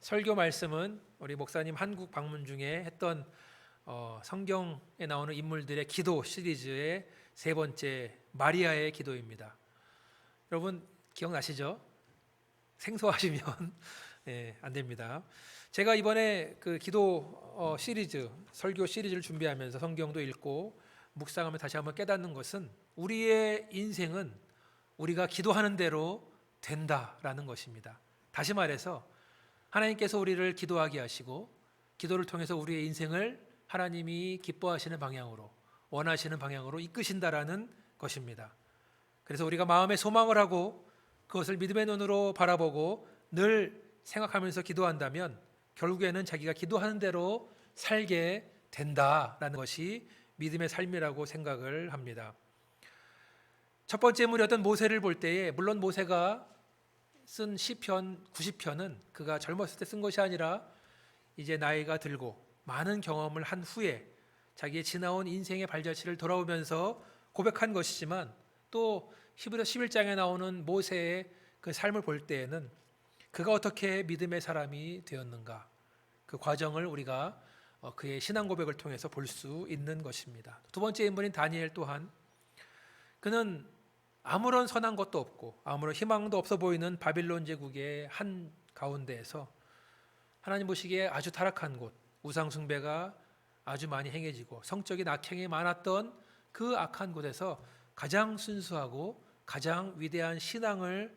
설교 말씀은 우리 목사님 한국 방문 중에 했던 성경에 나오는 인물들의 기도 시리즈의 세 번째 마리아의 기도입니다. 여러분 기억나시죠? 생소하시면 안 됩니다. 제가 이번에 그 기도 시리즈, 설교 시리즈를 준비하면서 성경도 읽고 묵상하며 다시 한번 깨닫는 것은 우리의 인생은 우리가 기도하는 대로 된다라는 것입니다. 다시 말해서 하나님께서 우리를 기도하게 하시고 기도를 통해서 우리의 인생을 하나님이 기뻐하시는 방향으로, 원하시는 방향으로 이끄신다라는 것입니다. 그래서 우리가 마음에 소망을 하고 그것을 믿음의 눈으로 바라보고 늘 생각하면서 기도한다면 결국에는 자기가 기도하는 대로 살게 된다라는 것이 믿음의 삶이라고 생각을 합니다. 첫 번째 인물이었던 모세를 볼 때에 물론 모세가 쓴 시편 90편은 그가 젊었을 때 쓴 것이 아니라 이제 나이가 들고 많은 경험을 한 후에 자기의 지나온 인생의 발자취를 돌아오면서 고백한 것이지만 또 히브리서 11장에 나오는 모세의 그 삶을 볼 때에는 그가 어떻게 믿음의 사람이 되었는가, 그 과정을 우리가 그의 신앙 고백을 통해서 볼 수 있는 것입니다. 두 번째 인물인 다니엘 또한 그는 아무런 선한 것도 없고 아무런 희망도 없어 보이는 바빌론 제국의 한 가운데에서 하나님 보시기에 아주 타락한 곳, 우상 숭배가 아주 많이 행해지고 성적인 악행이 많았던 그 악한 곳에서 가장 순수하고 가장 위대한 신앙을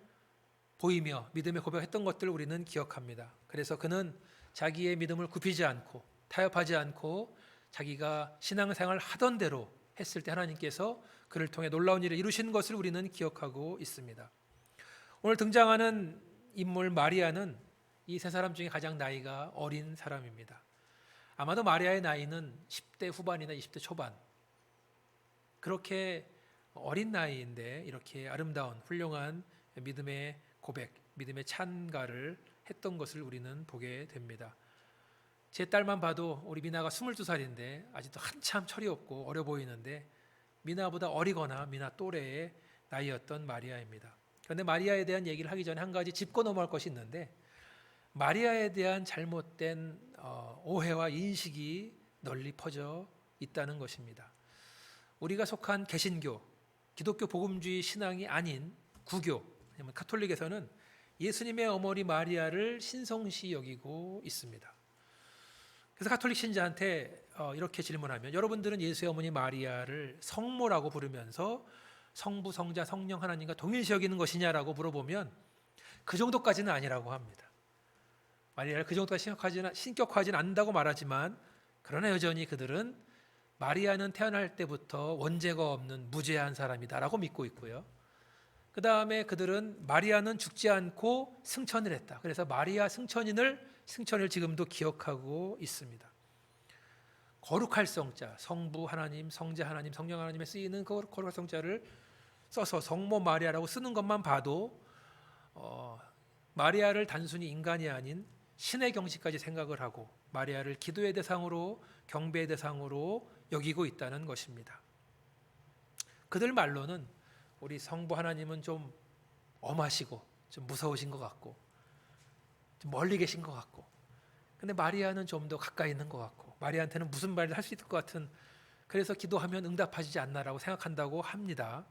보이며 믿음의 고백했던 것들을 우리는 기억합니다. 그래서 그는 자기의 믿음을 굽히지 않고 타협하지 않고 자기가 신앙생활을 하던 대로 했을 때 하나님께서 그를 통해 놀라운 일을 이루신 것을 우리는 기억하고 있습니다. 오늘 등장하는 인물 마리아는 이 세 사람 중에 가장 나이가 어린 사람입니다. 아마도 마리아의 나이는 10대 후반이나 20대 초반, 그렇게 어린 나이인데 이렇게 아름다운 훌륭한 믿음의 고백, 믿음의 찬가를 했던 것을 우리는 보게 됩니다. 제 딸만 봐도 우리 미나가 22살인데 아직도 한참 철이 없고 어려 보이는데 미나보다 어리거나 미나 또래의 나이였던 마리아입니다. 그런데 마리아에 대한 얘기를 하기 전에 한 가지 짚고 넘어갈 것이 있는데, 마리아에 대한 잘못된 오해와 인식이 널리 퍼져 있다는 것입니다. 우리가 속한 개신교, 기독교 복음주의 신앙이 아닌 구교, 아니면 가톨릭에서는 예수님의 어머니 마리아를 신성시 여기고 있습니다. 그래서 가톨릭 신자한테 이렇게 질문하면, 여러분들은 예수의 어머니 마리아를 성모라고 부르면서 성부, 성자, 성령 하나님과 동일시 여기는 것이냐라고 물어보면 그 정도까지는 아니라고 합니다. 마리아를 그 정도까지 신격화하지는 않는다고 말하지만, 그러나 여전히 그들은 마리아는 태어날 때부터 원죄가 없는 무죄한 사람이다라고 믿고 있고요. 그 다음에 그들은 마리아는 죽지 않고 승천을 했다. 그래서 마리아 승천을 지금도 기억하고 있습니다. 거룩할 성자, 성부 하나님, 성자 하나님, 성령 하나님에 쓰이는 그 거룩할 성자를 써서 성모 마리아라고 쓰는 것만 봐도 마리아를 단순히 인간이 아닌 신의 경지까지 생각을 하고 마리아를 기도의 대상으로, 경배의 대상으로 여기고 있다는 것입니다. 그들 말로는 우리 성부 하나님은 좀 엄하시고 좀 무서우신 것 같고 좀 멀리 계신 것 같고, 근데 마리아는 좀 더 가까이 있는 것 같고 마리아한테는 무슨 말을 할 수 있을 것 같은, 그래서 기도하면 응답하시지 않나라고 생각한다고 합니다.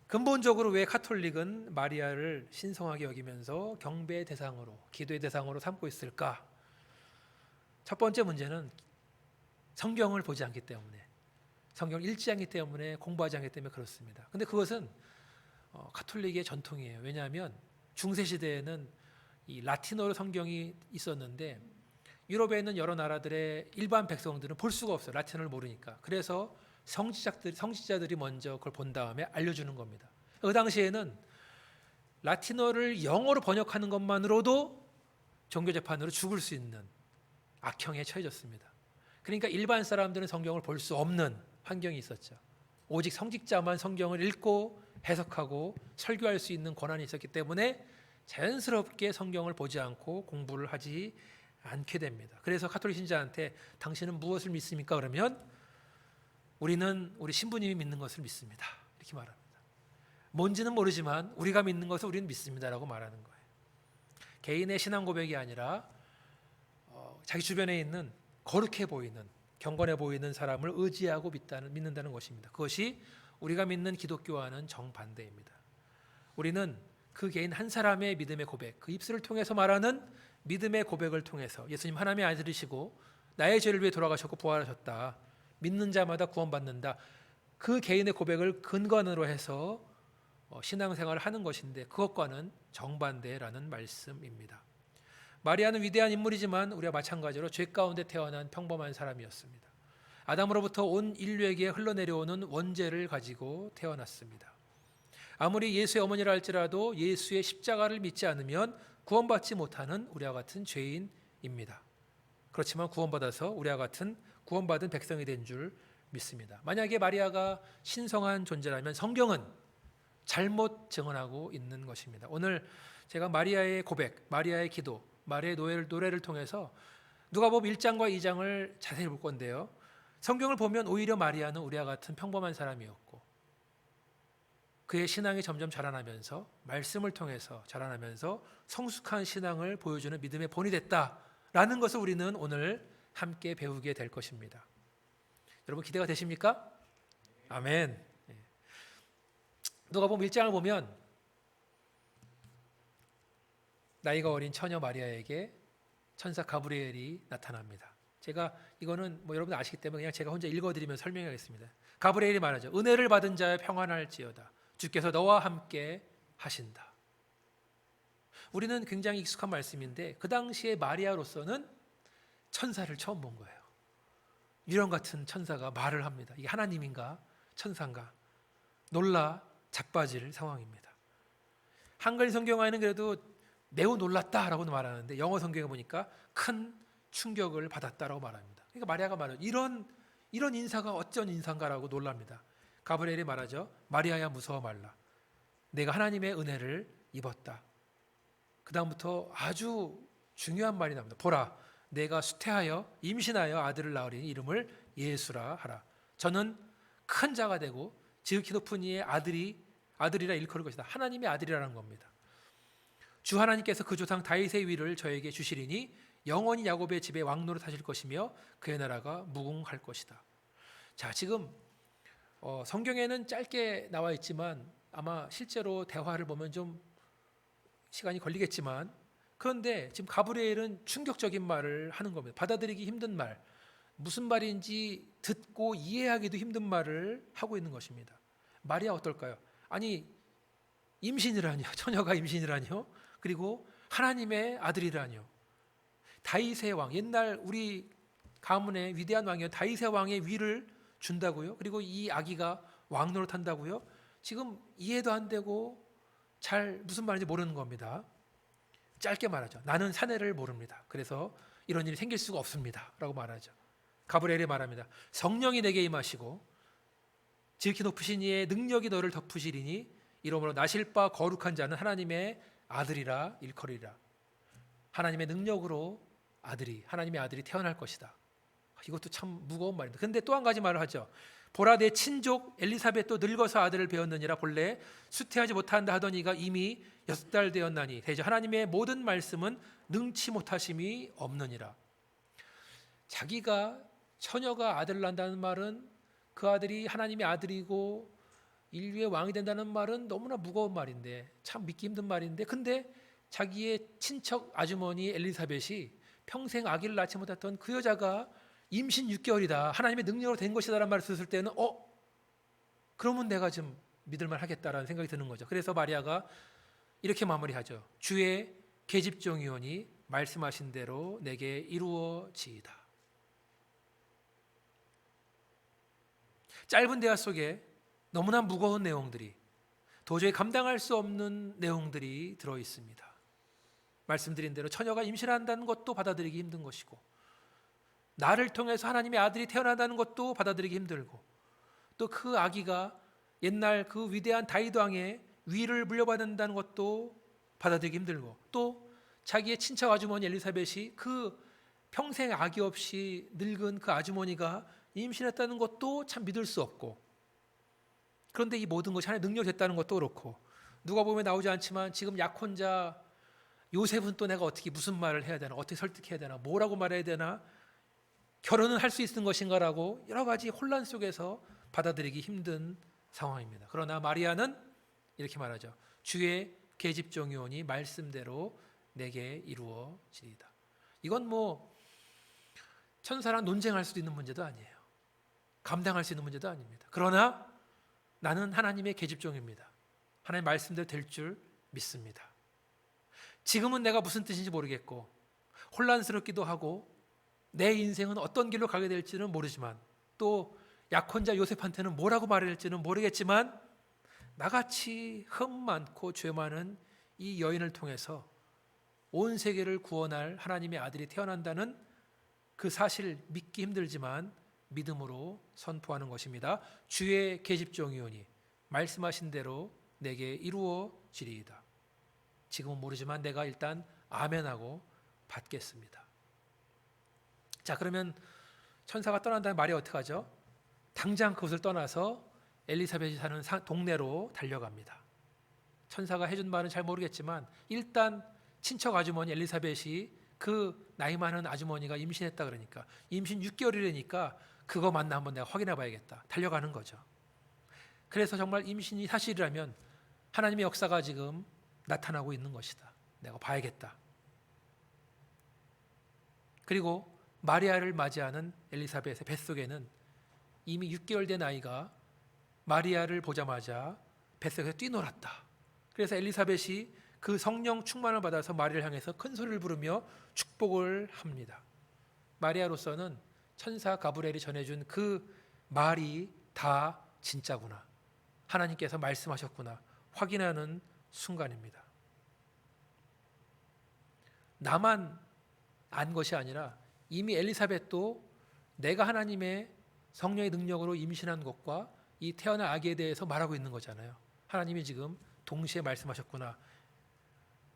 근본적으로 왜 가톨릭은 마리아를 신성하게 여기면서 경배의 대상으로, 기도의 대상으로 삼고 있을까? 첫 번째 문제는 성경을 보지 않기 때문에, 성경을 읽지 않기 때문에, 공부하지 않기 때문에 그렇습니다. 근데 그것은 가톨릭의 전통이에요. 왜냐하면 중세 시대에는 이 라틴어로 성경이 있었는데 유럽에 있는 여러 나라들의 일반 백성들은 볼 수가 없어요. 라틴어를 모르니까. 그래서 성직자들이 먼저 그걸 본 다음에 알려주는 겁니다. 그 당시에는 라틴어를 영어로 번역하는 것만으로도 종교재판으로 죽을 수 있는 악형에 처해졌습니다. 그러니까 일반 사람들은 성경을 볼 수 없는 환경이 있었죠. 오직 성직자만 성경을 읽고 해석하고 설교할 수 있는 권한이 있었기 때문에 자연스럽게 성경을 보지 않고 공부를 하지 않게 됩니다. 그래서 가톨릭 신자한테 당신은 무엇을 믿습니까? 그러면 우리는 우리 신부님이 믿는 것을 믿습니다. 이렇게 말합니다. 뭔지는 모르지만 우리가 믿는 것을 우리는 믿습니다라고 말하는 거예요. 개인의 신앙 고백이 아니라 자기 주변에 있는 거룩해 보이는, 경건해 보이는 사람을 의지하고 믿는다는 것입니다. 그것이 우리가 믿는 기독교와는 정반대입니다. 우리는 그 개인 한 사람의 믿음의 고백, 그 입술을 통해서 말하는 믿음의 고백을 통해서 예수님 하나님의 아들이시고 나의 죄를 위해 돌아가셨고 부활하셨다, 믿는 자마다 구원받는다, 그 개인의 고백을 근간으로 해서 신앙생활을 하는 것인데 그것과는 정반대라는 말씀입니다. 마리아는 위대한 인물이지만 우리와 마찬가지로 죄 가운데 태어난 평범한 사람이었습니다. 아담으로부터 온 인류에게 흘러내려오는 원죄를 가지고 태어났습니다. 아무리 예수의 어머니라 할지라도 예수의 십자가를 믿지 않으면 구원받지 못하는 우리와 같은 죄인입니다. 그렇지만 구원받아서 우리와 같은 구원받은 백성이 된 줄 믿습니다. 만약에 마리아가 신성한 존재라면 성경은 잘못 증언하고 있는 것입니다. 오늘 제가 마리아의 고백, 마리아의 기도, 마리아의 노래를 통해서 누가복음 1장과 2장을 자세히 볼 건데요. 성경을 보면 오히려 마리아는 우리와 같은 평범한 사람이었고 그의 신앙이 점점 자라나면서 말씀을 통해서 자라나면서 성숙한 신앙을 보여주는 믿음의 본이 됐다라는 것을 우리는 오늘 함께 배우게 될 것입니다. 여러분 기대가 되십니까? 아멘. 누가복음 1장을 보면 나이가 어린 처녀 마리아에게 천사 가브리엘이 나타납니다. 제가 이거는 여러분 아시기 때문에 그냥 제가 혼자 읽어드리면서 설명하겠습니다. 가브리엘이 말하죠. 은혜를 받은 자여 평안할지어다. 주께서 너와 함께 하신다. 우리는 굉장히 익숙한 말씀인데 그 당시에 마리아로서는 천사를 처음 본 거예요. 유령 같은 천사가 말을 합니다. 이게 하나님인가 천사인가 놀라 자빠질 상황입니다. 한글 성경에는 그래도 매우 놀랐다라고 말하는데 영어 성경에 보니까 큰 충격을 받았다라고 말합니다. 그러니까 마리아가 말하죠. 이런 인사가 어쩐 인사인가라고 놀랍니다. 가브리엘이 말하죠. 마리아야 무서워 말라. 내가 하나님의 은혜를 입었다. 그 다음부터 아주 중요한 말이 나옵니다. 보라, 내가 수태하여 임신하여 아들을 낳으리니 이름을 예수라 하라. 저는 큰 자가 되고 지극히 높은 이의 아들이라 일컬을 것이다. 하나님의 아들이라는 겁니다. 주 하나님께서 그 조상 다윗의 위를 저에게 주시리니 영원히 야곱의 집에 왕노릇 하실 것이며 그의 나라가 무궁할 것이다. 자, 지금 성경에는 짧게 나와 있지만 아마 실제로 대화를 보면 좀 시간이 걸리겠지만 그런데 지금 가브리엘은 충격적인 말을 하는 겁니다. 받아들이기 힘든 말, 무슨 말인지 듣고 이해하기도 힘든 말을 하고 있는 것입니다. 마리아 어떨까요? 아니 임신이라뇨, 처녀가 임신이라뇨, 그리고 하나님의 아들이라뇨, 다윗의 왕, 옛날 우리 가문의 위대한 왕이요 다윗의 왕의 위를 준다고요? 그리고 이 아기가 왕노릇 한다고요? 지금 이해도 안 되고 잘 무슨 말인지 모르는 겁니다. 짧게 말하죠. 나는 사내를 모릅니다. 그래서 이런 일이 생길 수가 없습니다. 라고 말하죠. 가브리엘이 말합니다. 성령이 내게 임하시고 지극히 높으신 이의 능력이 너를 덮으시리니 이러므로 나실 바 거룩한 자는 하나님의 아들이라 일컬이라. 하나님의 능력으로 하나님의 아들이 태어날 것이다. 이것도 참 무거운 말입니다. 그런데 또 한 가지 말을 하죠. 보라, 내 친족 엘리사벳도 늙어서 아들을 배웠느니라. 본래 수태하지 못한다 하더니가 이미 6달 되었나니 대저 하나님의 모든 말씀은 능치 못하심이 없느니라. 자기가 처녀가 아들을 낳는다는 말은 그 아들이 하나님의 아들이고 인류의 왕이 된다는 말은 너무나 무거운 말인데 참 믿기 힘든 말인데 근데 자기의 친척 아주머니 엘리사벳이 평생 아기를 낳지 못했던 그 여자가 임신 6개월이다. 하나님의 능력으로 된 것이다라는 말을 들었을 때는 그러면 내가 좀 믿을만 하겠다라는 생각이 드는 거죠. 그래서 마리아가 이렇게 마무리하죠. 주의 계집종이오니 말씀하신 대로 내게 이루어지이다. 짧은 대화 속에 너무나 무거운 내용들이 도저히 감당할 수 없는 내용들이 들어 있습니다. 말씀드린 대로 처녀가 임신한다는 것도 받아들이기 힘든 것이고 나를 통해서 하나님의 아들이 태어난다는 것도 받아들이기 힘들고 또 그 아기가 옛날 그 위대한 다윗 왕의 위를 물려받는다는 것도 받아들이기 힘들고 또 자기의 친척 아주머니 엘리사벳이 그 평생 아기 없이 늙은 그 아주머니가 임신했다는 것도 참 믿을 수 없고 그런데 이 모든 것이 하나님의 능력이 됐다는 것도 그렇고 누가 보면 나오지 않지만 지금 약혼자 요셉은 또 내가 어떻게 무슨 말을 해야 되나, 어떻게 설득해야 되나, 뭐라고 말해야 되나, 결혼은 할 수 있는 것인가라고 여러 가지 혼란 속에서 받아들이기 힘든 상황입니다. 그러나 마리아는 이렇게 말하죠. 주의 계집종이오니 말씀대로 내게 이루어지리이다. 이건 뭐 천사랑 논쟁할 수도 있는 문제도 아니에요. 감당할 수 있는 문제도 아닙니다. 그러나 나는 하나님의 계집종입니다. 하나님 말씀대로 될 줄 믿습니다. 지금은 내가 무슨 뜻인지 모르겠고 혼란스럽기도 하고 내 인생은 어떤 길로 가게 될지는 모르지만 또 약혼자 요셉한테는 뭐라고 말해야 될지는 모르겠지만 나같이 흠 많고 죄 많은 이 여인을 통해서 온 세계를 구원할 하나님의 아들이 태어난다는 그 사실 믿기 힘들지만 믿음으로 선포하는 것입니다. 주의 계집종이오니 말씀하신 대로 내게 이루어지리이다. 지금은 모르지만 내가 일단 아멘하고 받겠습니다. 자, 그러면 천사가 떠난 다음에 마리아 어떻게 하죠? 당장 그것을 떠나서 엘리사벳이 사는 동네로 달려갑니다. 천사가 해준 말은 잘 모르겠지만 일단 친척 아주머니 엘리사벳이 그 나이 많은 아주머니가 임신했다 그러니까 임신 6개월이라니까 그거 맞나 한번 내가 확인해 봐야겠다. 달려가는 거죠. 그래서 정말 임신이 사실이라면 하나님의 역사가 지금 나타나고 있는 것이다. 내가 봐야겠다. 그리고 마리아를 맞이하는 엘리사벳의 뱃속에는 이미 6개월 된 아이가 마리아를 보자마자 뱃속에서 뛰놀았다. 그래서 엘리사벳이 그 성령 충만을 받아서 마리아를 향해서 큰 소리를 부르며 축복을 합니다. 마리아로서는 천사 가브리엘이 전해준 그 말이 다 진짜구나. 하나님께서 말씀하셨구나. 확인하는 순간입니다. 나만 안 것이 아니라 이미 엘리사벳도 내가 하나님의 성령의 능력으로 임신한 것과 이 태어난 아기에 대해서 말하고 있는 거잖아요. 하나님이 지금 동시에 말씀하셨구나.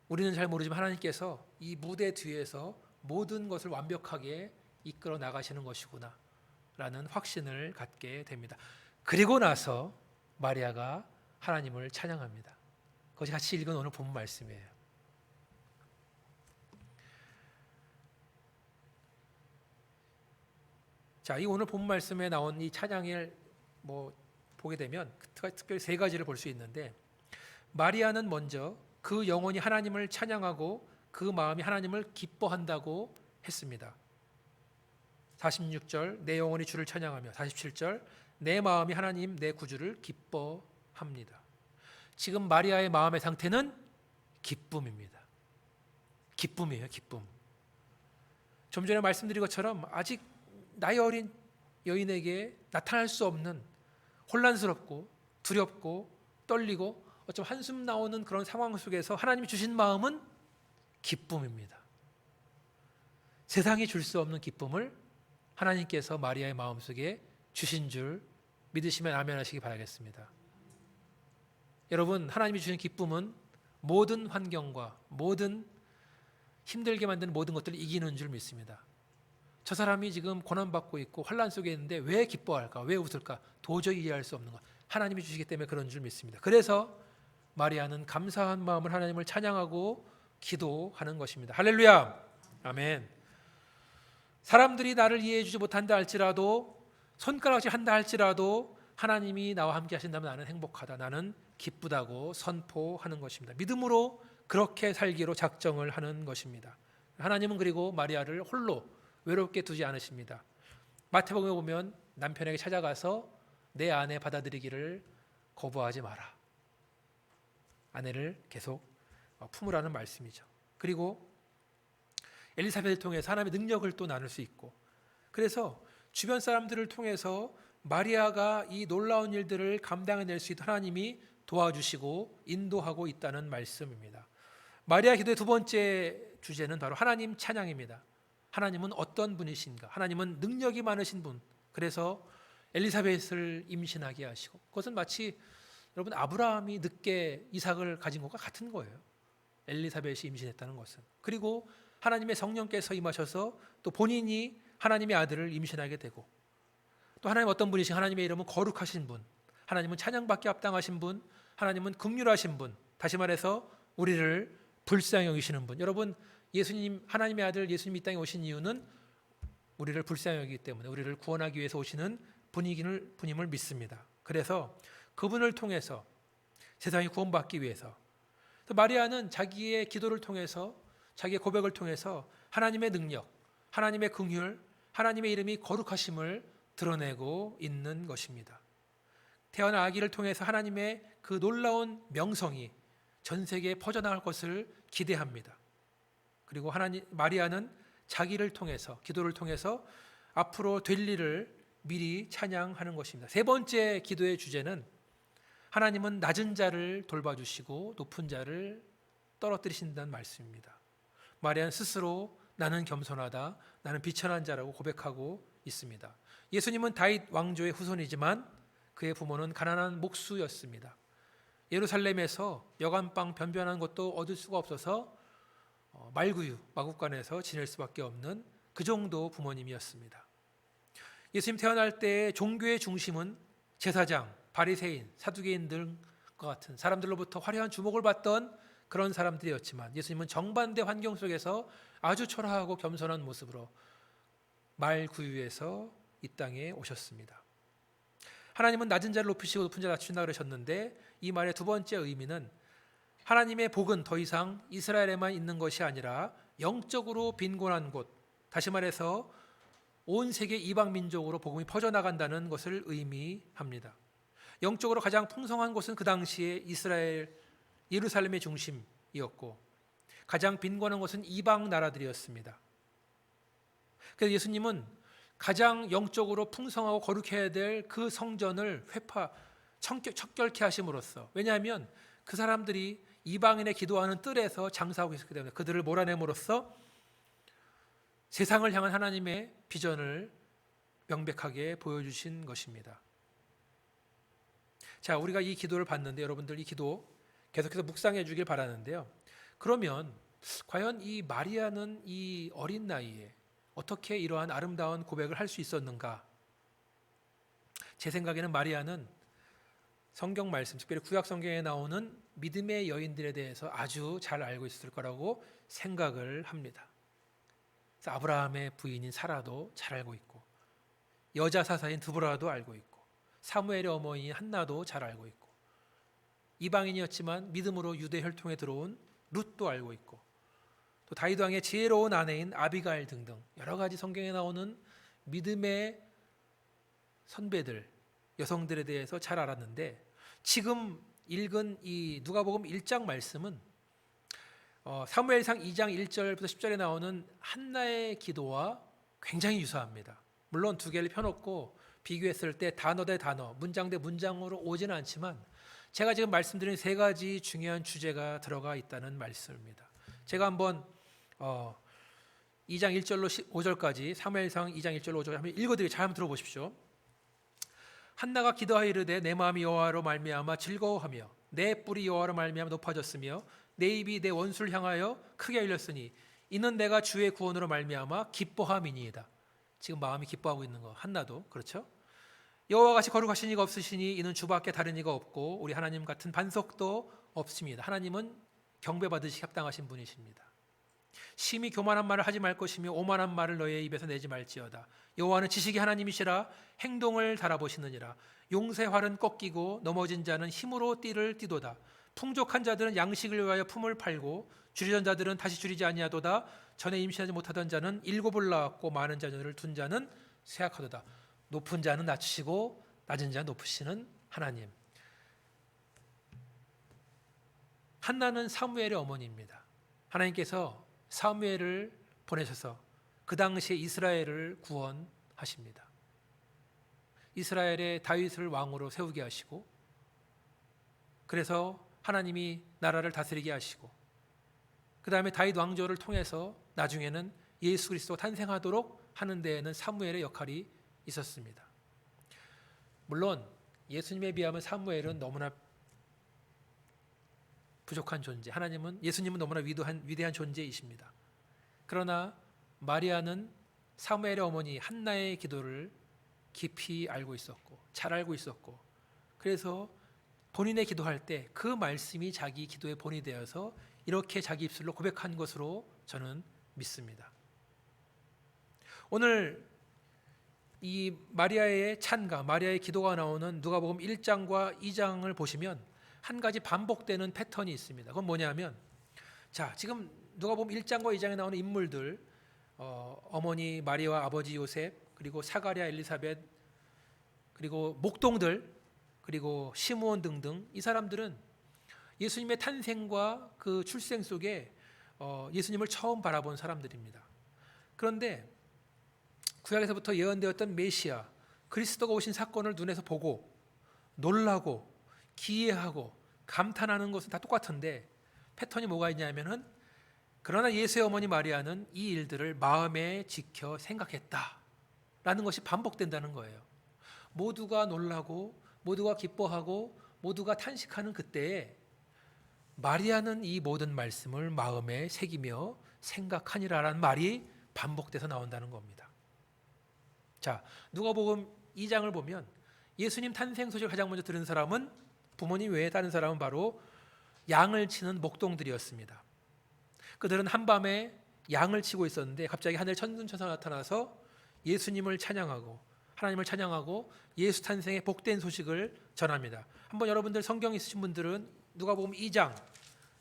우리는 잘 모르지만 하나님께서 이 무대 뒤에서 모든 것을 완벽하게 이끌어 나가시는 것이구나 라는 확신을 갖게 됩니다. 그리고 나서 마리아가 하나님을 찬양합니다. 그것이 같이 읽은 오늘 본문 말씀이에요. 자, 이 오늘 본문 말씀에 나온 이 찬양을 보게 되면 특별히 세 가지를 볼 수 있는데, 마리아는 먼저 그 영혼이 하나님을 찬양하고 그 마음이 하나님을 기뻐한다고 했습니다. 46절 내 영혼이 주를 찬양하며, 47절 내 마음이 하나님 내 구주를 기뻐합니다. 지금 마리아의 마음의 상태는 기쁨입니다. 기쁨이에요, 기쁨. 좀 전에 말씀드린 것처럼 아직 나이 어린 여인에게 나타날 수 없는 혼란스럽고 두렵고 떨리고 어쩜 한숨 나오는 그런 상황 속에서 하나님이 주신 마음은 기쁨입니다. 세상이 줄 수 없는 기쁨을 하나님께서 마리아의 마음속에 주신 줄 믿으시면 아멘 하시기 바라겠습니다. 여러분, 하나님이 주신 기쁨은 모든 환경과 모든 힘들게 만드는 모든 것들을 이기는 줄 믿습니다. 저 사람이 지금 고난받고 있고 환란 속에 있는데 왜 기뻐할까? 왜 웃을까? 도저히 이해할 수 없는 것. 하나님이 주시기 때문에 그런 줄 믿습니다. 그래서 마리아는 감사한 마음을 하나님을 찬양하고 기도하는 것입니다. 할렐루야! 아멘. 사람들이 나를 이해해 주지 못한다 할지라도, 손가락질 한다 할지라도 하나님이 나와 함께 하신다면 나는 행복하다, 나는 기쁘다고 선포하는 것입니다. 믿음으로 그렇게 살기로 작정을 하는 것입니다. 하나님은 그리고 마리아를 홀로 외롭게 두지 않으십니다. 마태복음에 보면 남편에게 찾아가서 내 아내 받아들이기를 거부하지 마라. 아내를 계속 품으라는 말씀이죠. 그리고 엘리사벳을 통해서 하나님의 능력을 또 나눌 수 있고, 그래서 주변 사람들을 통해서 마리아가 이 놀라운 일들을 감당해낼 수 있도록 하나님이 도와주시고 인도하고 있다는 말씀입니다. 마리아 기도의 두 번째 주제는 바로 하나님 찬양입니다. 하나님은 어떤 분이신가? 하나님은 능력이 많으신 분. 그래서 엘리사벳을 임신하게 하시고, 그것은 마치 여러분 아브라함이 늦게 이삭을 가진 것과 같은 거예요. 엘리사벳이 임신했다는 것은. 그리고 하나님의 성령께서 임하셔서 또 본인이 하나님의 아들을 임신하게 되고, 또 하나님 어떤 분이신, 하나님의 이름은 거룩하신 분, 하나님은 찬양받기 합당하신 분, 하나님은 긍휼하신 분, 다시 말해서 우리를 불쌍히 여기시는 분. 여러분, 예수님, 하나님의 아들 예수님이 이 땅에 오신 이유는 우리를 불쌍히 여기기 때문에, 우리를 구원하기 위해서 오시는 분임을 믿습니다. 그래서 그분을 통해서 세상이 구원받기 위해서, 또 마리아는 자기의 기도를 통해서, 자기의 고백을 통해서 하나님의 능력, 하나님의 긍휼, 하나님의 이름이 거룩하심을 드러내고 있는 것입니다. 태어난 아기를 통해서 하나님의 그 놀라운 명성이 전 세계에 퍼져나갈 것을 기대합니다. 그리고 마리아는 자기를 통해서, 기도를 통해서 앞으로 될 일을 미리 찬양하는 것입니다. 세 번째 기도의 주제는 하나님은 낮은 자를 돌봐주시고 높은 자를 떨어뜨리신다는 말씀입니다. 마리아는 스스로 나는 겸손하다, 나는 비천한 자라고 고백하고 있습니다. 예수님은 다윗 왕조의 후손이지만 그의 부모는 가난한 목수였습니다. 예루살렘에서 여간빵 변변한 것도 얻을 수가 없어서 말구유, 마구간에서 지낼 수밖에 없는 그 정도 부모님이었습니다. 예수님 태어날 때 종교의 중심은 제사장, 바리새인, 사두개인 등과 같은 사람들로부터 화려한 주목을 받던 그런 사람들이었지만 예수님은 정반대 환경 속에서 아주 초라하고 겸손한 모습으로 말구유에서 이 땅에 오셨습니다. 하나님은 낮은 자를 높이시고 높은 자를 낮추신다 그러셨는데 이 말의 두 번째 의미는 하나님의 복은 더 이상 이스라엘에만 있는 것이 아니라 영적으로 빈곤한 곳, 다시 말해서 온 세계 이방 민족으로 복음이 퍼져나간다는 것을 의미합니다. 영적으로 가장 풍성한 곳은 그 당시에 이스라엘, 예루살렘의 중심이었고 가장 빈곤한 곳은 이방 나라들이었습니다. 그래서 예수님은 가장 영적으로 풍성하고 거룩해야 될 그 성전을 척결케 하심으로써, 왜냐하면 그 사람들이 이방인의 기도하는 뜰에서 장사하고 있었기 때문에 그들을 몰아냄으로써 세상을 향한 하나님의 비전을 명백하게 보여주신 것입니다. 자, 우리가 이 기도를 봤는데 여러분들 이 기도 계속해서 묵상해 주길 바라는데요. 그러면 과연 이 마리아는 이 어린 나이에 어떻게 이러한 아름다운 고백을 할 수 있었는가? 제 생각에는 마리아는 성경 말씀, 특별히 구약 성경에 나오는 믿음의 여인들에 대해서 아주 잘 알고 있을 거라고 생각을 합니다. 그래서 아브라함의 부인인 사라도 잘 알고 있고, 여자 사사인 드보라도 알고 있고, 사무엘의 어머니인 한나도 잘 알고 있고, 이방인이었지만 믿음으로 유대 혈통에 들어온 룻도 알고 있고, 또 다윗 왕의 지혜로운 아내인 아비가일 등등 여러 가지 성경에 나오는 믿음의 선배들, 여성들에 대해서 잘 알았는데 지금 읽은 이 누가복음 1장 말씀은 사무엘상 2장 1절부터 10절에 나오는 한나의 기도와 굉장히 유사합니다. 물론 두 개를 펴놓고 비교했을 때 단어 대 단어, 문장 대 문장으로 오지는 않지만 제가 지금 말씀드린 세 가지 중요한 주제가 들어가 있다는 말씀입니다. 제가 한번 2장 1절로 5절까지 사무엘상 2장 1절로 5절 한번 읽어드리게 잘 한번 들어보십시오. 한나가 기도하이르되 내 마음이 여호와로 말미암아 즐거워하며 내 뿔이 여호와로 말미암아 높아졌으며 내 입이 내 원수를 향하여 크게 열렸으니 이는 내가 주의 구원으로 말미암아 기뻐함이니이다. 지금 마음이 기뻐하고 있는 거 한나도 그렇죠? 여호와 같이 거룩하신 이가 없으시니 이는 주밖에 다른 이가 없고 우리 하나님 같은 반석도 없습니다. 하나님은 경배받으시 합당하신 분이십니다. 심히 교만한 말을 하지 말 것이며 오만한 말을 너의 입에서 내지 말지어다. 여호와는 지식의 하나님이시라 행동을 달아보시느니라. 용새 활은 꺾이고 넘어진 자는 힘으로 띠를 띠도다. 풍족한 자들은 양식을 위하여 품을 팔고 줄이던 자들은 다시 줄이지 아니하도다. 전에 임신하지 못하던 자는 일곱을 낳았고 많은 자녀를 둔 자는 쇠약하도다. 높은 자는 낮추시고 낮은 자는 높으시는 하나님. 한나는 사무엘의 어머니입니다. 하나님께서 사무엘을 보내셔서 그 당시에 이스라엘을 구원하십니다. 이스라엘의 다윗을 왕으로 세우게 하시고, 그래서 하나님이 나라를 다스리게 하시고, 그 다음에 다윗 왕조를 통해서 나중에는 예수 그리스도가 탄생하도록 하는 데에는 사무엘의 역할이 있었습니다. 물론 예수님에 비하면 사무엘은 너무나 부족한 존재, 예수님은 너무나 위대한 존재이십니다. 그러나 마리아는 사무엘의 어머니 한나의 기도를 깊이 알고 있었고 잘 알고 있었고, 그래서 본인의 기도할 때 그 말씀이 자기 기도의 본이 되어서 이렇게 자기 입술로 고백한 것으로 저는 믿습니다. 오늘 이 마리아의 찬가, 마리아의 기도가 나오는 누가복음 1장과 2장을 보시면 한 가지 반복되는 패턴이 있습니다. 그건 뭐냐면, 자, 지금 누가복음 1장과 2장에 나오는 인물들, 어머니 마리아와 아버지 요셉, 그리고 사가랴, 엘리사벳, 그리고 목동들, 그리고 시므온 등등, 이 사람들은 예수님의 탄생과 그 출생 속에 예수님을 처음 바라본 사람들입니다. 그런데 구약에서부터 예언되었던 메시아, 그리스도가 오신 사건을 눈에서 보고 놀라고 기이해하고 감탄하는 것은 다 똑같은데, 패턴이 뭐가 있냐면은, 그러나 예수의 어머니 마리아는 이 일들을 마음에 지켜 생각했다라는 것이 반복된다는 거예요. 모두가 놀라고 모두가 기뻐하고 모두가 탄식하는 그때에 마리아는 이 모든 말씀을 마음에 새기며 생각하니라라는 말이 반복돼서 나온다는 겁니다. 자, 누가복음 2장을 보면 예수님 탄생 소식을 가장 먼저 들은 사람은, 부모님 외에 다른 사람은 바로 양을 치는 목동들이었습니다. 그들은 한밤에 양을 치고 있었는데 갑자기 하늘 천군천사가 나타나서 예수님을 찬양하고 하나님을 찬양하고 예수 탄생의 복된 소식을 전합니다. 한번 여러분들 성경 있으신 분들은 누가복음 2장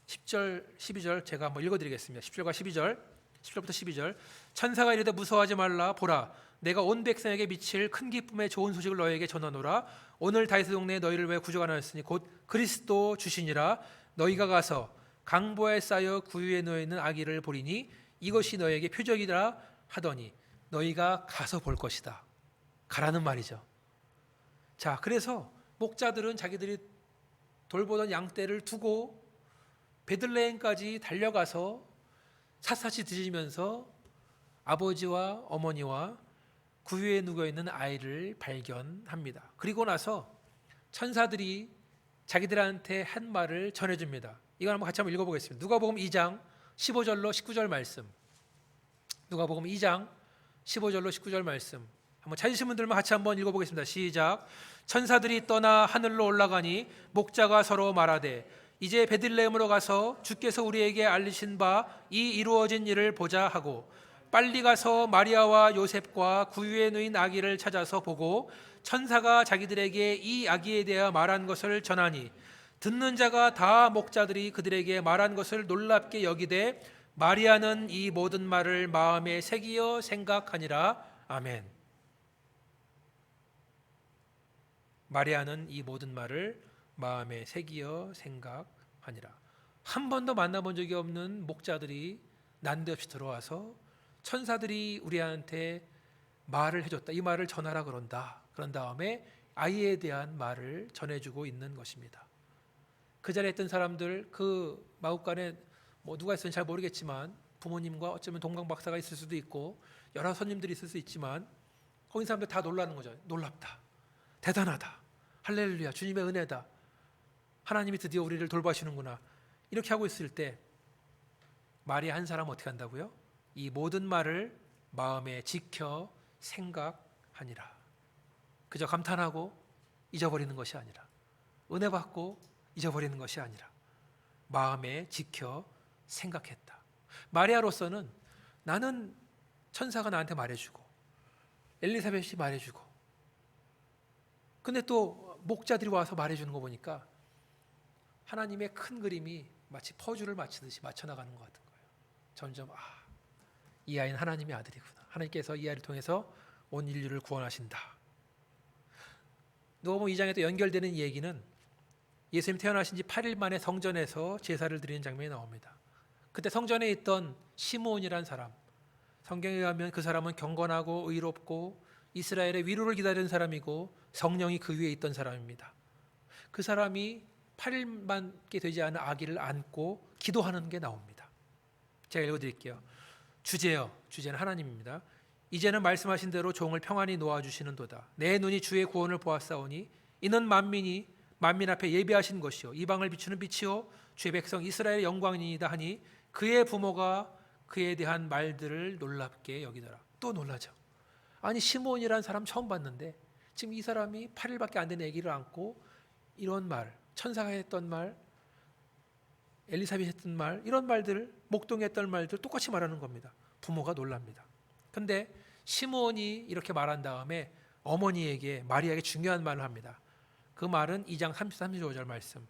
10절 12절 제가 한번 읽어드리겠습니다. 10절과 12절, 10절부터 12절. 천사가 이르되 무서워하지 말라. 보라, 내가 온 백성에게 미칠 큰 기쁨의 좋은 소식을 너희에게 전하노라. 오늘 다윗의 동네에 너희를 위해 구주가 나왔으니 곧 그리스도 주시니라. 너희가 가서 강보에 쌓여 구유에 놓여 있는 아기를 보리니 이것이 너희에게 표적이라 하더니 너희가 가서 볼 것이다. 가라는 말이죠. 자, 그래서 목자들은 자기들이 돌보던 양떼를 두고 베들레헴까지 달려가서 샅샅이 뒤지면서 아버지와 어머니와 구유에 누워 있는 아이를 발견합니다. 그리고 나서 천사들이 자기들한테 한 말을 전해줍니다. 이걸 한번 같이 한번 읽어보겠습니다. 누가복음 2장 15절로 19절 말씀. 누가복음 2장 15절로 19절 말씀. 한번 찾으신 분들만 같이 한번 읽어보겠습니다. 시작. 천사들이 떠나 하늘로 올라가니 목자가 서로 말하되 이제 베들레헴으로 가서 주께서 우리에게 알리신 바 이 이루어진 일을 보자 하고 빨리 가서 마리아와 요셉과 구유에 누인 아기를 찾아서 보고 천사가 자기들에게 이 아기에 대하여 말한 것을 전하니 듣는 자가 다 목자들이 그들에게 말한 것을 놀랍게 여기되 마리아는 이 모든 말을 마음에 새기어 생각하니라. 아멘. 마리아는 이 모든 말을 마음에 새기어 생각하니라. 한 번도 만나본 적이 없는 목자들이 난데없이 들어와서 천사들이 우리한테 말을 해줬다, 이 말을 전하라 그런다. 그런 다음에 아이에 대한 말을 전해주고 있는 것입니다. 그 자리에 있던 사람들, 그 마구간에 뭐 누가 있었는지 잘 모르겠지만 부모님과 어쩌면 동강 박사가 있을 수도 있고 여러 손님들이 있을 수 있지만 거기 사람들 다 놀라는 거죠. 놀랍다, 대단하다, 할렐루야, 주님의 은혜다, 하나님이 드디어 우리를 돌봐주시는구나. 이렇게 하고 있을 때 마리아 한 사람 어떻게 한다고요? 이 모든 말을 마음에 지켜 생각하니라. 그저 감탄하고 잊어버리는 것이 아니라, 은혜 받고 잊어버리는 것이 아니라 마음에 지켜 생각했다. 마리아로서는 나는 천사가 나한테 말해주고 엘리사벳이 말해주고, 근데 또 목자들이 와서 말해주는 거 보니까 하나님의 큰 그림이 마치 퍼즐을 맞추듯이 맞춰나가는 것 같은 거예요. 점점 이 아이는 하나님의 아들이구나. 하나님께서 이 아이를 통해서 온 인류를 구원하신다. 누가복음 2장에 또 연결되는 이 얘기는 예수님 태어나신 지 8일 만에 성전에서 제사를 드리는 장면이 나옵니다. 그때 성전에 있던 시므온이라는 사람, 성경에 의하면 그 사람은 경건하고 의롭고 이스라엘의 위로를 기다리는 사람이고 성령이 그 위에 있던 사람입니다. 그 사람이 8일밖에 되지 않은 아기를 안고 기도하는 게 나옵니다. 제가 읽어드릴게요. 주제는 하나님입니다. 이제는 말씀하신 대로 종을 평안히 놓아주시는도다. 내 눈이 주의 구원을 보았사오니 이는 만민 앞에 예비하신 것이요 이방을 비추는 빛이요 주의 백성 이스라엘의 영광이니이다 하니 그의 부모가 그에 대한 말들을 놀랍게 여기더라. 또 놀라죠. 아니, 시므온이라는 사람 처음 봤는데 지금 이 사람이 8일밖에 안 된 아기를 안고 이런 말, 천사가 했던 말, 엘리사벳이 했던 말, 이런 말들, 목동에 했던 말들 똑같이 말하는 겁니다. 부모가 놀랍니다. 근데 시므온이 이렇게 말한 다음에 어머니에게, 마리아에게 중요한 말을 합니다. 그 말은 2장 33, 35절 말씀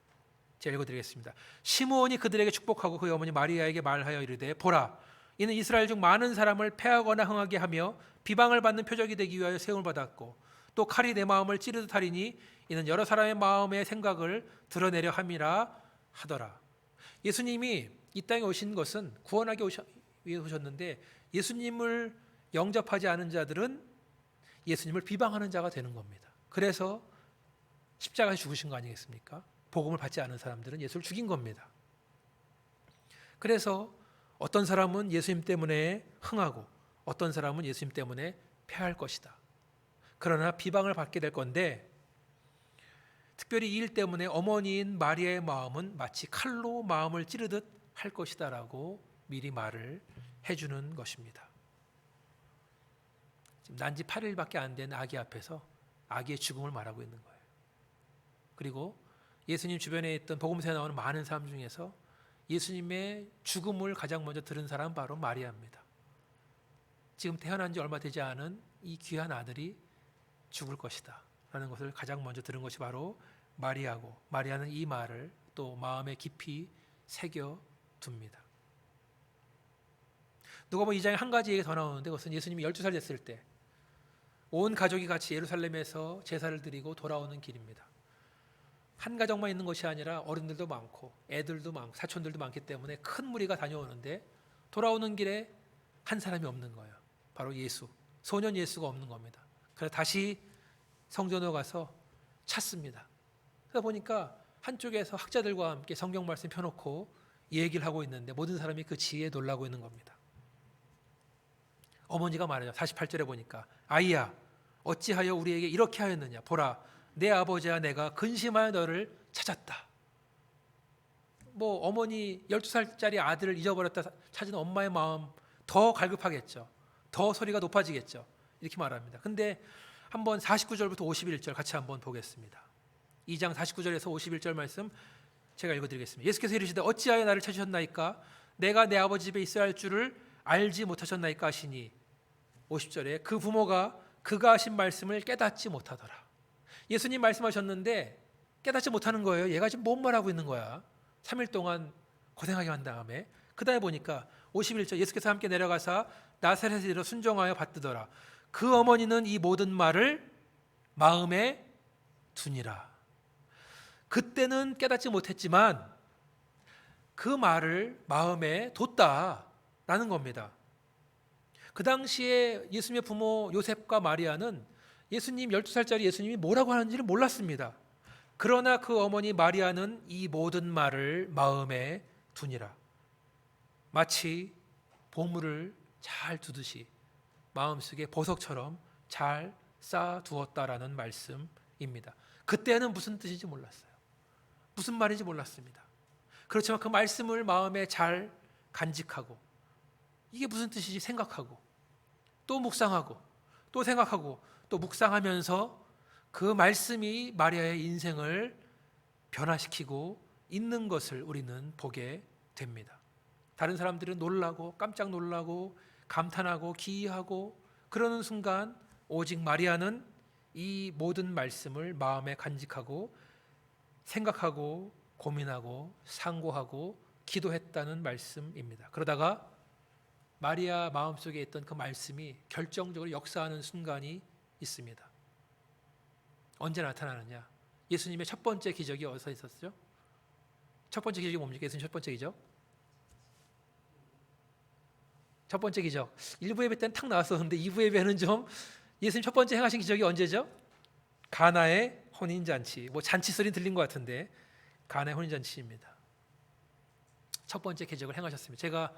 제가 읽어드리겠습니다. 시므온이 그들에게 축복하고 그의 어머니 마리아에게 말하여 이르되, 보라, 이는 이스라엘 중 많은 사람을 패하거나 흥하게 하며 비방을 받는 표적이 되기 위하여 세움을 받았고, 또 칼이 내 마음을 찌르듯 하리니 이는 여러 사람의 마음의 생각을 드러내려 함이라 하더라. 예수님이 이 땅에 오신 것은 구원하기 위해 오셨는데, 예수님을 영접하지 않은 자들은 예수님을 비방하는 자가 되는 겁니다. 그래서 십자가에 죽으신 거 아니겠습니까? 복음을 받지 않은 사람들은 예수를 죽인 겁니다. 그래서 어떤 사람은 예수님 때문에 흥하고 어떤 사람은 예수님 때문에 패할 것이다. 그러나 비방을 받게 될 건데, 특별히 이 일 때문에 어머니인 마리아의 마음은 마치 칼로 마음을 찌르듯 할 것이다 라고 미리 말을 해주는 것입니다. 지금 난지 8일밖에 안 된 아기 앞에서 아기의 죽음을 말하고 있는 거예요. 그리고 예수님 주변에 있던 복음서에 나오는 많은 사람 중에서 예수님의 죽음을 가장 먼저 들은 사람은 바로 마리아입니다. 지금 태어난 지 얼마 되지 않은 이 귀한 아들이 죽을 것이다 라는 것을 가장 먼저 들은 것이 바로 마리아고, 마리아는 이 말을 또 마음에 깊이 새겨둡니다. 누가복음 2장에 한 가지 얘기가 더 나오는데, 그것은 예수님이 12살 됐을 때 온 가족이 같이 예루살렘에서 제사를 드리고 돌아오는 길입니다. 한 가정만 있는 것이 아니라 어른들도 많고 애들도 많고 사촌들도 많기 때문에 큰 무리가 다녀오는데, 돌아오는 길에 한 사람이 없는 거예요. 바로 예수, 소년 예수가 없는 겁니다. 그래서 다시 성전으로 가서 찾습니다. 그러다 보니까 한쪽에서 학자들과 함께 성경 말씀 펴놓고 얘기를 하고 있는데, 모든 사람이 그 지혜에 놀라고 있는 겁니다. 어머니가 말해요. 48절에 보니까, 아이야, 어찌하여 우리에게 이렇게 하였느냐? 보라, 내 아버지와 내가 근심하여 너를 찾았다. 어머니 12살짜리 아들을 잊어버렸다 찾은 엄마의 마음 더 갈급하겠죠. 더 소리가 높아지겠죠. 이렇게 말합니다. 근데 한번 49절부터 51절 같이 한번 보겠습니다. 2장 49절에서 51절 말씀 제가 읽어드리겠습니다. 예수께서 이르시되, 어찌하여 나를 찾으셨나이까? 내가 내 아버지 집에 있어야 할 줄을 알지 못하셨나이까 하시니, 50절에 그 부모가 그가 하신 말씀을 깨닫지 못하더라. 예수님 말씀하셨는데 깨닫지 못하는 거예요. 얘가 지금 뭔 말하고 있는 거야. 3일 동안 고생하게 한 다음에 그 다음에 보니까 51절, 예수께서 함께 내려가사 나사렛에 이르러 순종하여 받들더라. 그 어머니는 이 모든 말을 마음에 두니라. 그때는 깨닫지 못했지만 그 말을 마음에 뒀다라는 겁니다. 그 당시에 예수님의 부모 요셉과 마리아는 예수님 12살짜리 예수님이 뭐라고 하는지를 몰랐습니다. 그러나 그 어머니 마리아는 이 모든 말을 마음에 두니라. 마치 보물을 잘 두듯이 마음속에 보석처럼 잘 쌓아두었다라는 말씀입니다. 그때는 무슨 뜻인지 몰랐어요. 무슨 말인지 몰랐습니다. 그렇지만 그 말씀을 마음에 잘 간직하고, 이게 무슨 뜻인지 생각하고, 또 묵상하고, 또 생각하고, 또 묵상하면서 그 말씀이 마리아의 인생을 변화시키고 있는 것을 우리는 보게 됩니다. 다른 사람들은 놀라고 깜짝 놀라고 감탄하고 기이하고 그러는 순간, 오직 마리아는 이 모든 말씀을 마음에 간직하고 생각하고 고민하고 상고하고 기도했다는 말씀입니다. 그러다가 마리아 마음속에 있던 그 말씀이 결정적으로 역사하는 순간이 있습니다. 언제 나타나느냐? 예수님의 첫 번째 기적이 어디서 있었죠? 첫 번째 기적이 뭡니까? 예수님 첫 번째 기적? 첫 번째 기적 1부 예배 때는 탁 나왔었는데 2부 예배는 좀, 예수님 첫 번째 행하신 기적이 언제죠? 가나의 혼인잔치. 잔치 소리 들린 것 같은데 가나의 혼인잔치입니다. 첫 번째 기적을 행하셨습니다. 제가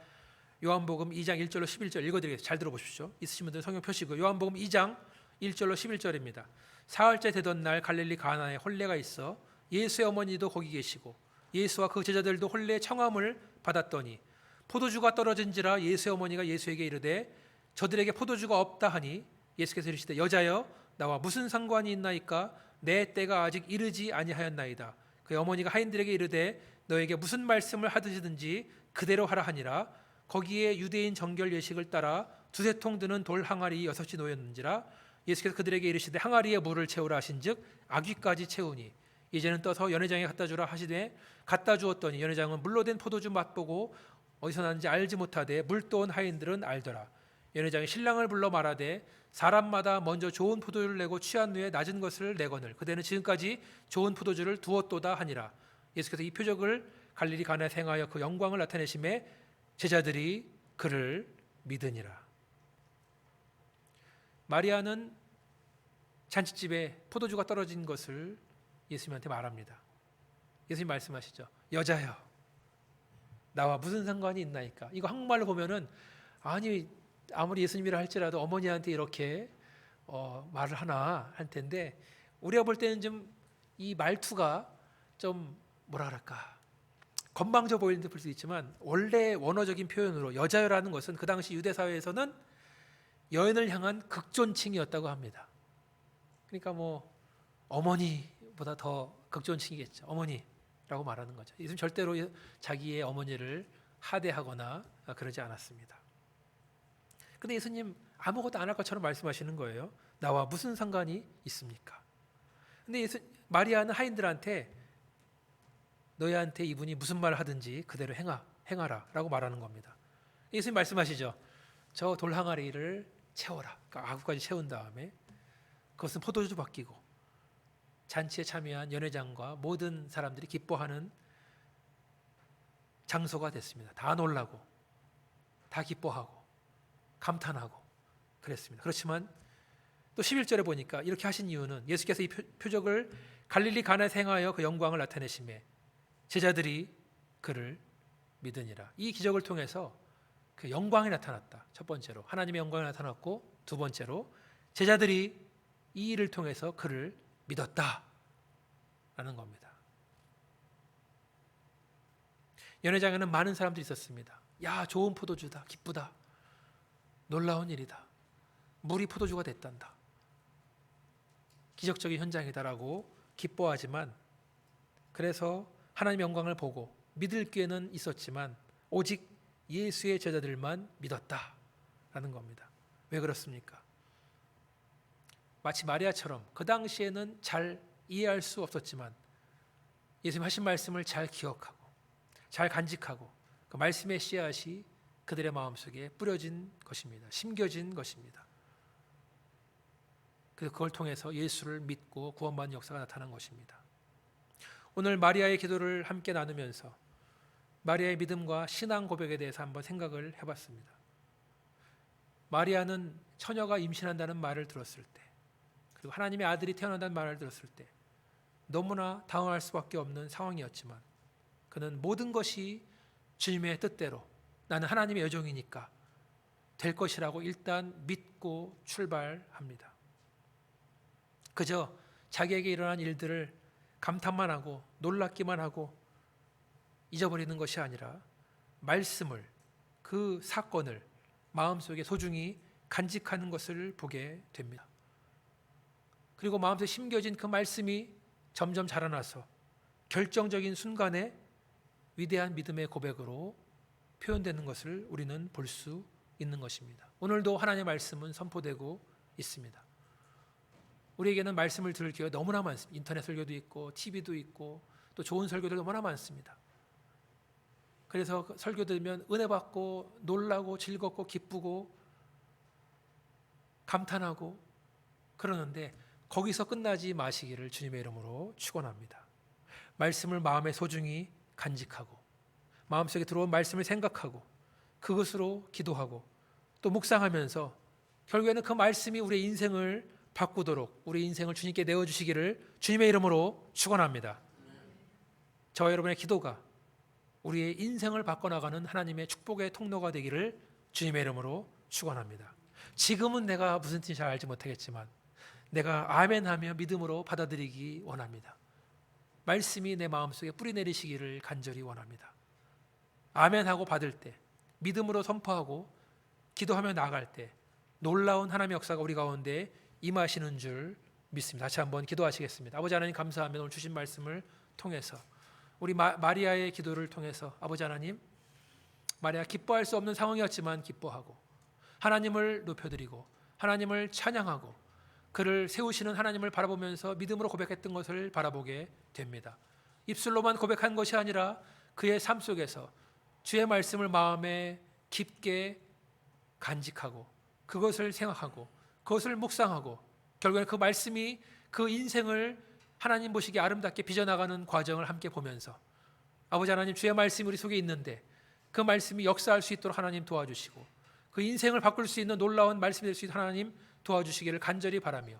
요한복음 2장 1절로 11절 읽어드리겠습니다. 잘 들어보십시오. 있으신 분들은 성경 펴시고, 요한복음 2장 1절로 11절입니다. 사흘째 되던 날 갈릴리 가나에 혼례가 있어 예수의 어머니도 거기 계시고 예수와 그 제자들도 혼례 청함을 받았더니 포도주가 떨어진지라 예수의 어머니가 예수에게 이르되 저들에게 포도주가 없다 하니, 예수께서 이르시되 여자여 나와 무슨 상관이 있나이까? 내 때가 아직 이르지 아니하였나이다. 그 어머니가 하인들에게 이르되 너에게 무슨 말씀을 하듯이든지 그대로 하라 하니라. 거기에 유대인 정결 예식을 따라 두세 통 드는 돌 항아리 6이 놓였는지라. 예수께서 그들에게 이르시되 항아리에 물을 채우라 하신즉 아귀까지 채우니 이제는 떠서 연회장에 갖다 주라 하시되 갖다 주었더니 연회장은 물로 된 포도주 맛보고 어디서 났는지 알지 못하되 물 떠온 하인들은 알더라. 연회장이 신랑을 불러 말하되 사람마다 먼저 좋은 포도주를 내고 취한 후에 낮은 것을 내거늘 그대는 지금까지 좋은 포도주를 두었도다 하니라. 예수께서 이 표적을 갈릴리 가나에서 행하여 그 영광을 나타내심에 제자들이 그를 믿으니라. 마리아는 잔치집에 포도주가 떨어진 것을 예수님한테 말합니다. 예수님 말씀하시죠. 여자여, 나와 무슨 상관이 있나이까? 이거 한국말로 보면은 아니 아무리 예수님이라 할지라도 어머니한테 이렇게 말을 하나 할 텐데 우리가 볼 때는 좀 이 말투가 좀 뭐라 그럴까 건방져 보이는 듯 볼 수 있지만 원래 원어적인 표현으로 여자여라는 것은 그 당시 유대 사회에서는 여인을 향한 극존칭이었다고 합니다. 그러니까 뭐 어머니보다 더 극존칭이겠죠. 어머니라고 말하는 거죠. 예수님 절대로 자기의 어머니를 하대하거나 그러지 않았습니다. 근데 예수님 아무것도 안 할 것처럼 말씀하시는 거예요. 나와 무슨 상관이 있습니까? 근데 마리아는 하인들한테 너희한테 이분이 무슨 말을 하든지 그대로 행하라 라고 말하는 겁니다. 예수님 말씀하시죠. 저 돌 항아리를 채워라. 그러니까 아구까지 채운 다음에 그것은 포도주 바뀌고 잔치에 참여한 연회장과 모든 사람들이 기뻐하는 장소가 됐습니다. 다 놀라고 다 기뻐하고 감탄하고 그랬습니다. 그렇지만 또 11절에 보니까 이렇게 하신 이유는 예수께서 이 표적을 갈릴리 가나에서 행하여 그 영광을 나타내심에 제자들이 그를 믿으니라. 이 기적을 통해서 그 영광이 나타났다. 첫 번째로 하나님의 영광이 나타났고 두 번째로 제자들이 이 일을 통해서 그를 믿었다라는 겁니다. 연회장에는 많은 사람들이 있었습니다. 야, 좋은 포도주다. 기쁘다. 놀라운 일이다. 물이 포도주가 됐단다. 기적적인 현장이다라고 기뻐하지만 그래서 하나님의 영광을 보고 믿을 기회는 있었지만 오직 예수의 제자들만 믿었다라는 겁니다. 왜 그렇습니까? 마치 마리아처럼 그 당시에는 잘 이해할 수 없었지만 예수님 하신 말씀을 잘 기억하고 잘 간직하고 그 말씀의 씨앗이 그들의 마음속에 뿌려진 것입니다. 심겨진 것입니다. 그걸 통해서 예수를 믿고 구원받는 역사가 나타난 것입니다. 오늘 마리아의 기도를 함께 나누면서 마리아의 믿음과 신앙 고백에 대해서 한번 생각을 해봤습니다. 마리아는 처녀가 임신한다는 말을 들었을 때 그리고 하나님의 아들이 태어난다는 말을 들었을 때 너무나 당황할 수밖에 없는 상황이었지만 그는 모든 것이 주님의 뜻대로 나는 하나님의 여종이니까 될 것이라고 일단 믿고 출발합니다. 그저 자기에게 일어난 일들을 감탄만 하고 놀랍기만 하고 잊어버리는 것이 아니라 말씀을 그 사건을 마음속에 소중히 간직하는 것을 보게 됩니다. 그리고 마음속에 심겨진 그 말씀이 점점 자라나서 결정적인 순간에 위대한 믿음의 고백으로 표현되는 것을 우리는 볼 수 있는 것입니다. 오늘도 하나님의 말씀은 선포되고 있습니다. 우리에게는 말씀을 들을 기회가 너무나 많습니다. 인터넷 설교도 있고 TV도 있고 또 좋은 설교들 너무나 많습니다. 그래서 설교 들으면 은혜 받고 놀라고 즐겁고 기쁘고 감탄하고 그러는데 거기서 끝나지 마시기를 주님의 이름으로 축원합니다. 말씀을 마음에 소중히 간직하고 마음속에 들어온 말씀을 생각하고 그것으로 기도하고 또 묵상하면서 결국에는 그 말씀이 우리의 인생을 바꾸도록 우리 인생을 주님께 내어주시기를 주님의 이름으로 축원합니다. 저와 여러분의 기도가 우리의 인생을 바꿔나가는 하나님의 축복의 통로가 되기를 주님의 이름으로 축원합니다. 지금은 내가 무슨 뜻인지 잘 알지 못하겠지만 내가 아멘하며 믿음으로 받아들이기 원합니다. 말씀이 내 마음속에 뿌리 내리시기를 간절히 원합니다. 아멘하고 받을 때 믿음으로 선포하고 기도하며 나아갈 때 놀라운 하나님의 역사가 우리 가운데 임하시는 줄 믿습니다. 다시 한번 기도하시겠습니다. 아버지 하나님 감사하며 오늘 주신 말씀을 통해서 우리 마리아의 기도를 통해서 아버지 하나님, 마리아 기뻐할 수 없는 상황이었지만 기뻐하고 하나님을 높여드리고 하나님을 찬양하고 그를 세우시는 하나님을 바라보면서 믿음으로 고백했던 것을 바라보게 됩니다. 입술로만 고백한 것이 아니라 그의 삶 속에서 주의 말씀을 마음에 깊게 간직하고 그것을 생각하고 그것을 묵상하고 결국에는 그 말씀이 그 인생을 하나님 보시기에 아름답게 빚어나가는 과정을 함께 보면서 아버지 하나님, 주의 말씀이 우리 속에 있는데 그 말씀이 역사할 수 있도록 하나님 도와주시고 그 인생을 바꿀 수 있는 놀라운 말씀이 될 수 있도록 하나님 도와주시기를 간절히 바라며,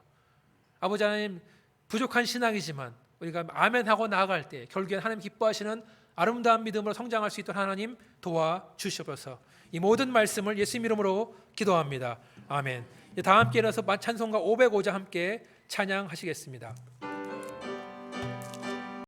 아버지 하나님, 부족한 신앙이지만 우리가 아멘하고 나아갈 때 결국엔 하나님 기뻐하시는 아름다운 믿음으로 성장할 수 있도록 하나님 도와주시옵소서. 이 모든 말씀을 예수 이름으로 기도합니다. 아멘. 다 함께 일어나서 찬송가 505장 함께 찬양하시겠습니다.